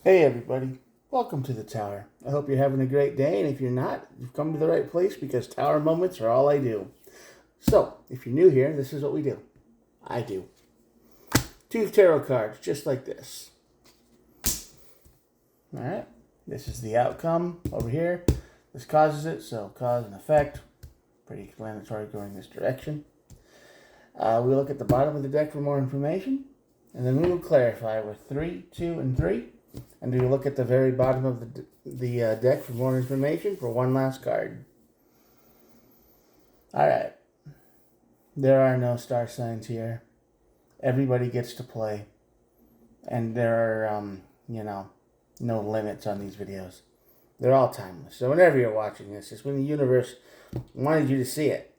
Hey everybody, welcome to the Tower. I hope you're having a great day, and if you're not, you've come to the right place because Tower moments are all I do. So, if you're new here, this is what we do. I do. Two tarot cards, just like this. Alright, this is the outcome over here. This causes it, so cause and effect. Pretty explanatory going this direction. We look at the bottom of the deck for more information, and then we will clarify with 3, 2, and 3. And we look at the very bottom of the deck for more information for one last card. Alright. There are no star signs here. Everybody gets to play. And there are, no limits on these videos. They're all timeless. So whenever you're watching this, it's when the universe wanted you to see it.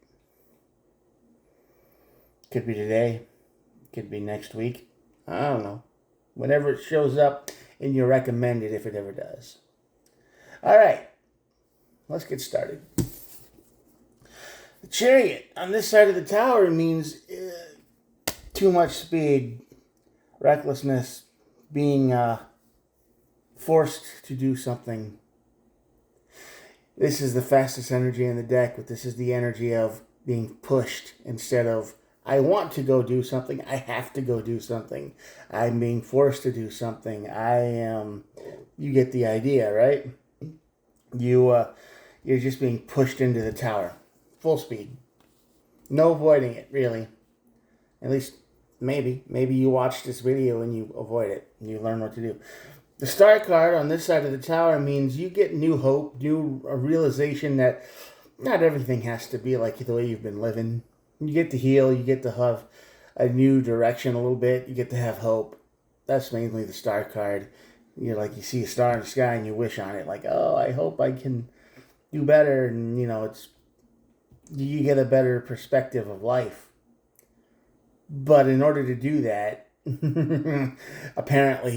Could be today. Could be next week. I don't know. Whenever it shows up, and you recommend it if it ever does. All right, let's get started. The Chariot on this side of the tower means too much speed, recklessness, being forced to do something. This is the fastest energy in the deck, but this is the energy of being pushed instead of I want to go do something. I have to go do something. I'm being forced to do something. You get the idea, right? You're just being pushed into the tower. Full speed. No avoiding it, really. At least, maybe. Maybe you watch this video and you avoid it. And you learn what to do. The star card on this side of the tower means you get new hope, a realization that not everything has to be like the way you've been living. You get to heal, you get to have a new direction a little bit, you get to have hope. That's mainly the star card. You see a star in the sky and you wish on it, like, oh, I hope I can do better, and you get a better perspective of life. But in order to do that, apparently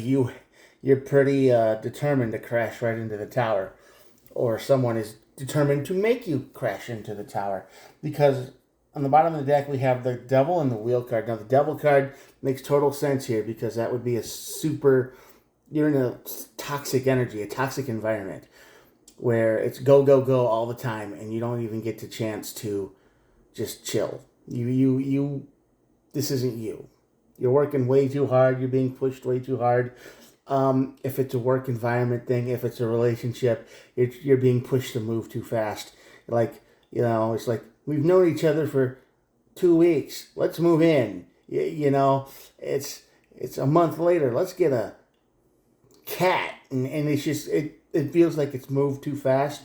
you're pretty determined to crash right into the tower, or someone is determined to make you crash into the tower, because on the bottom of the deck, we have the Devil and the Wheel card. Now, the Devil card makes total sense here because that would be you're in a toxic energy, a toxic environment where it's go, go, go all the time and you don't even get the chance to just chill. This isn't you. You're working way too hard. You're being pushed way too hard. If it's a work environment thing, if it's a relationship, you're being pushed to move too fast. It's like, we've known each other for 2 weeks. Let's move in. It's a month later. Let's get a cat. And it's just, it feels like it's moved too fast,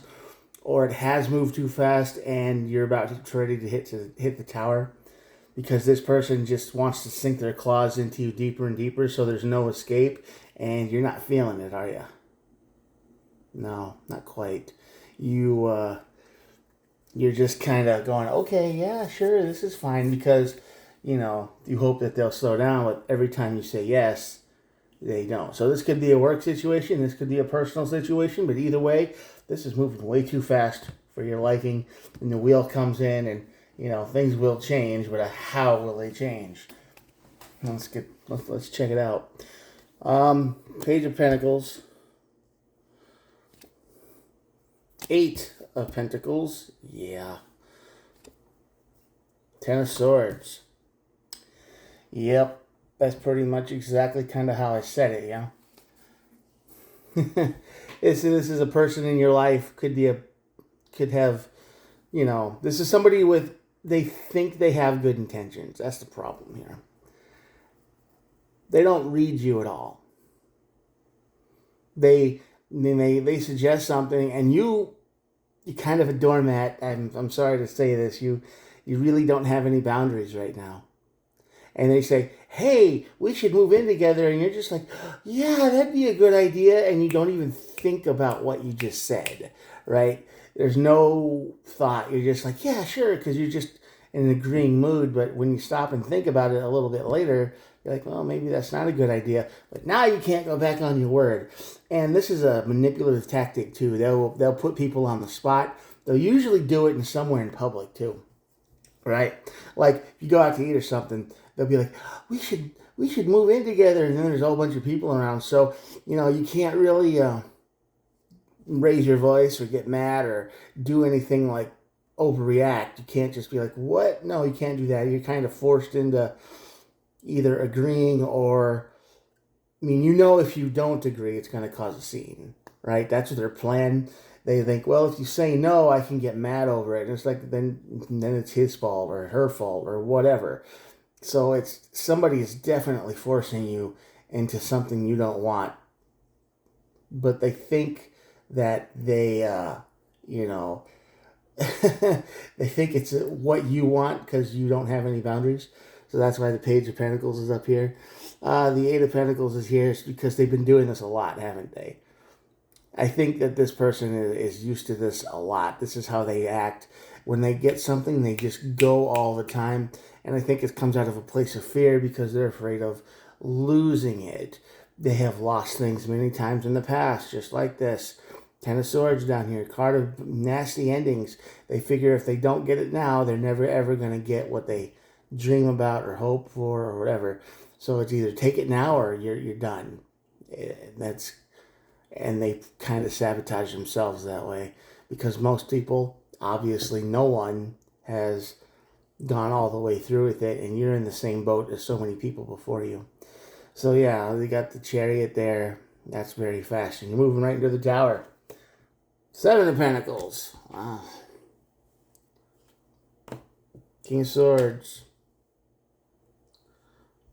or it has moved too fast, and you're about to ready to hit the tower because this person just wants to sink their claws into you deeper and deeper, so there's no escape, and you're not feeling it, are you? No, not quite. You're just kind of going, okay, yeah, sure, this is fine, because, you hope that they'll slow down, but every time you say yes, they don't. So this could be a work situation, this could be a personal situation, but either way, this is moving way too fast for your liking, and the wheel comes in, and, things will change, but how will they change? Let's check it out. Page of Pentacles. 8 of Pentacles. Yeah. 10 of Swords. Yep. That's pretty much exactly kind of how I said it, yeah? This is a person in your life, could have, this is somebody they think they have good intentions. That's the problem here. They don't read you at all. They suggest something, and you're kind of a doormat. I'm sorry to say this. You really don't have any boundaries right now. And they say, hey, we should move in together. And you're just like, yeah, that'd be a good idea. And you don't even think about what you just said, right? There's no thought. You're just like, yeah, sure, because you're just in an agreeing mood. But when you stop and think about it a little bit later, you're like, well, maybe that's not a good idea. But now you can't go back on your word. And this is a manipulative tactic, too. They'll put people on the spot. They'll usually do it somewhere in public, too. Right? Like, if you go out to eat or something, they'll be like, we should we should move in together. And then there's a whole bunch of people around. So, you can't really raise your voice or get mad or do anything like overreact. You can't just be like, what? No, you can't do that. You're kind of forced into either agreeing or, if you don't agree, it's going to cause a scene, right? That's their plan. They think, well, if you say no, I can get mad over it. And it's like, then it's his fault or her fault or whatever. So somebody is definitely forcing you into something you don't want. But they think that they, they think it's what you want because you don't have any boundaries. So that's why the Page of Pentacles is up here. The Eight of Pentacles is here because they've been doing this a lot, haven't they? I think that this person is used to this a lot. This is how they act. When they get something, they just go all the time. And I think it comes out of a place of fear because they're afraid of losing it. They have lost things many times in the past, just like this. Ten of Swords down here, card of nasty endings. They figure if they don't get it now, they're never ever going to get what they dream about or hope for or whatever. So it's either take it now or you're done. And they kind of sabotage themselves that way because most people, obviously no one, has gone all the way through with it, and you're in the same boat as so many people before you. So yeah, they got the Chariot there. That's very fast. And you're moving right into the Tower. Seven of Pentacles. Wow. King of Swords.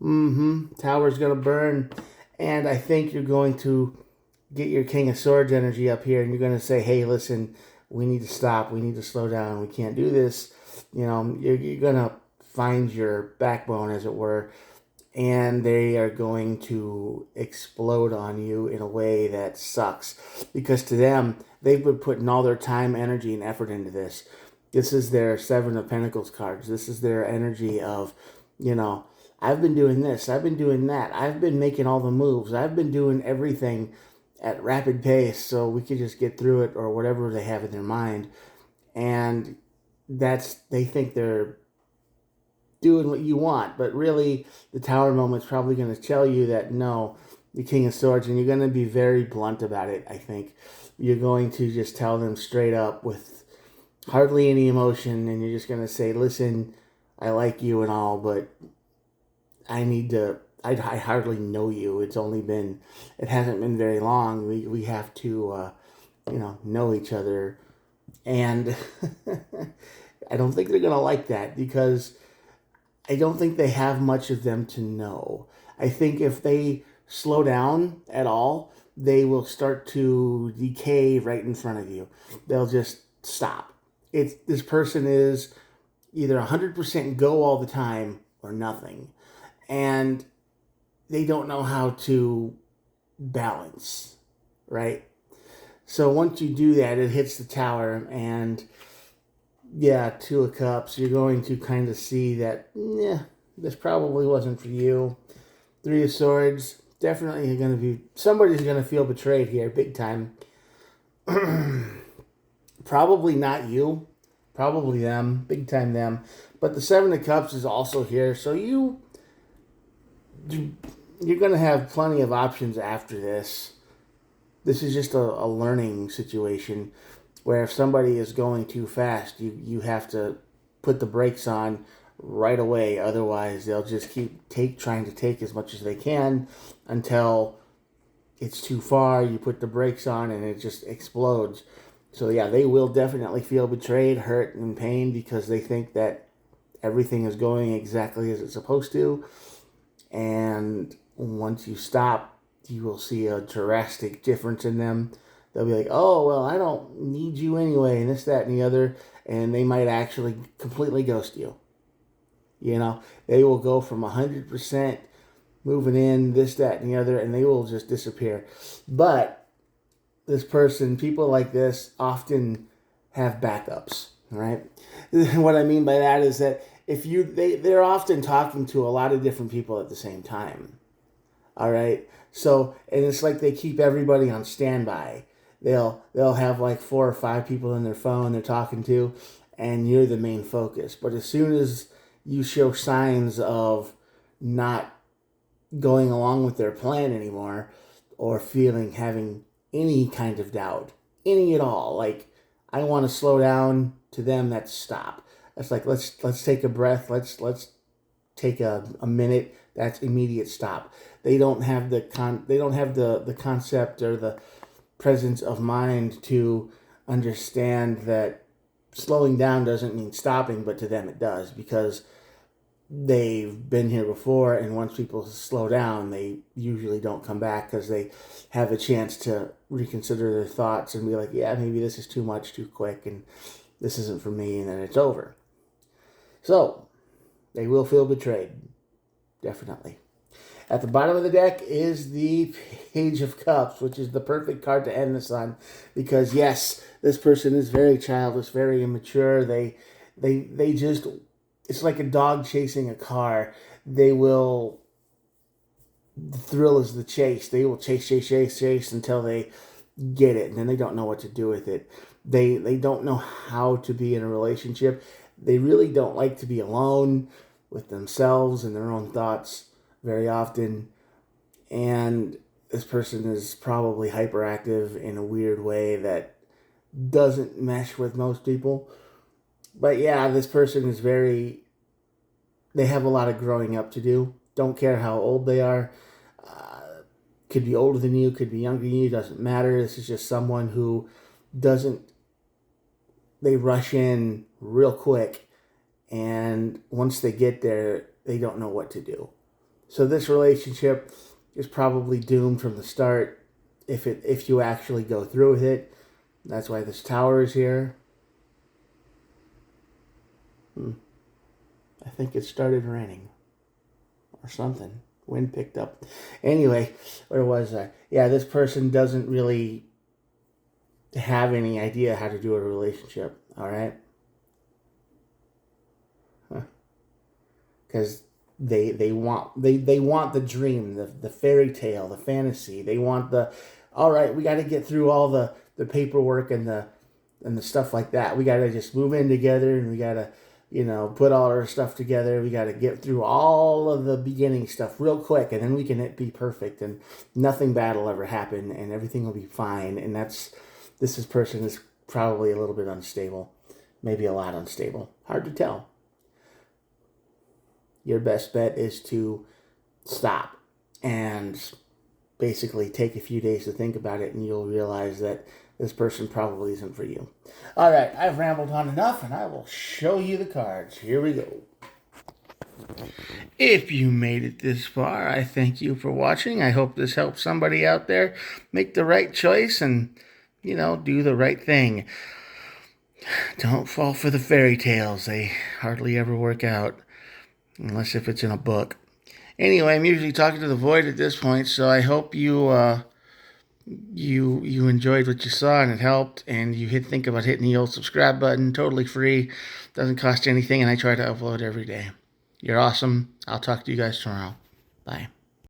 Tower's going to burn. And I think you're going to get your King of Swords energy up here, and you're going to say, hey, listen, we need to stop. We need to slow down. We can't do this. You're going to find your backbone, as it were, and they are going to explode on you in a way that sucks. Because to them, they've been putting all their time, energy, and effort into this. This is their Seven of Pentacles cards. This is their energy of, I've been doing this. I've been doing that. I've been making all the moves. I've been doing everything at rapid pace so we could just get through it, or whatever they have in their mind. And they think they're doing what you want, but really the Tower moment's probably going to tell you that no, the King of Swords, and you're going to be very blunt about it. I think you're going to just tell them straight up with hardly any emotion, and you're just going to say, listen, I like you and all, but I hardly know you. It hasn't been very long. We have to, know each other. And I don't think they're going to like that because I don't think they have much of them to know. I think if they slow down at all, they will start to decay right in front of you. They'll just stop. This person is either 100% go all the time or nothing. And they don't know how to balance, right? So once you do that, it hits the Tower, and yeah, Two of Cups, you're going to kind of see that, this probably wasn't for you. Three of Swords, definitely somebody's going to feel betrayed here, big time. Probably not you, probably them, big time them. But the Seven of Cups is also here, so you're going to have plenty of options after this. This is just a learning situation where if somebody is going too fast, you have to put the brakes on right away. Otherwise, they'll just keep trying to take as much as they can until it's too far. You put the brakes on and it just explodes. So yeah, they will definitely feel betrayed, hurt, and pain because they think that everything is going exactly as it's supposed to. And once you stop, you will see a drastic difference in them. They'll be like, oh, well, I don't need you anyway, and this, that, and the other. And they might actually completely ghost you. They will go from 100% moving in, this, that, and the other, and they will just disappear. But this person, people like this, often have backups, right? What I mean by that is that they're often talking to a lot of different people at the same time. All right. So, and it's like they keep everybody on standby. They'll have like 4 or 5 people in their phone they're talking to, and you're the main focus. But as soon as you show signs of not going along with their plan anymore, or having any kind of doubt, any at all. Like, I want to slow down. To them, that's stop. That's like, let's take a breath. Let's take a minute. That's immediate stop. They don't have the concept or the presence of mind to understand that slowing down doesn't mean stopping, but to them it does, because they've been here before, and once people slow down, they usually don't come back because they have a chance to reconsider their thoughts and be like, yeah, maybe this is too much, too quick, and this isn't for me, and then it's over. So, they will feel betrayed. Definitely. At the bottom of the deck is the Page of Cups, which is the perfect card to end this on, because yes, this person is very childish, very immature. They just, it's like a dog chasing a car. The thrill is the chase. They will chase until they get it, and then they don't know what to do with it. They don't know how to be in a relationship. They really don't like to be alone with themselves and their own thoughts very often. And this person is probably hyperactive in a weird way that doesn't mesh with most people. But yeah, this person is they have a lot of growing up to do. Don't care how old they are. Could be older than you, could be younger than you, doesn't matter. This is just someone who they rush in real quick, and once they get there, they don't know what to do. So this relationship is probably doomed from the start if you actually go through with it. That's why this tower is here. I think it started raining or something. Wind picked up. Anyway, where was I? Yeah, this person doesn't really have any idea how to do a relationship. All right, because they want the dream, the fairy tale, the fantasy. They want all right, we got to get through all the paperwork and the stuff like that. We got to just move in together, and we got to put all our stuff together. We got to get through all of the beginning stuff real quick, and then we can be perfect, and nothing bad will ever happen, and everything will be fine. And this person is probably a little bit unstable, maybe a lot unstable. Hard to tell. Your best bet is to stop and basically take a few days to think about it, and you'll realize that this person probably isn't for you. All right, I've rambled on enough, and I will show you the cards. Here we go. If you made it this far, I thank you for watching. I hope this helps somebody out there make the right choice and, do the right thing. Don't fall for the fairy tales. They hardly ever work out, unless if it's in a book. Anyway, I'm usually talking to the void at this point, so I hope you enjoyed what you saw and it helped, and you think about hitting the old subscribe button. Totally free, doesn't cost anything, and I try to upload every day. You're awesome. I'll talk to you guys tomorrow. Bye.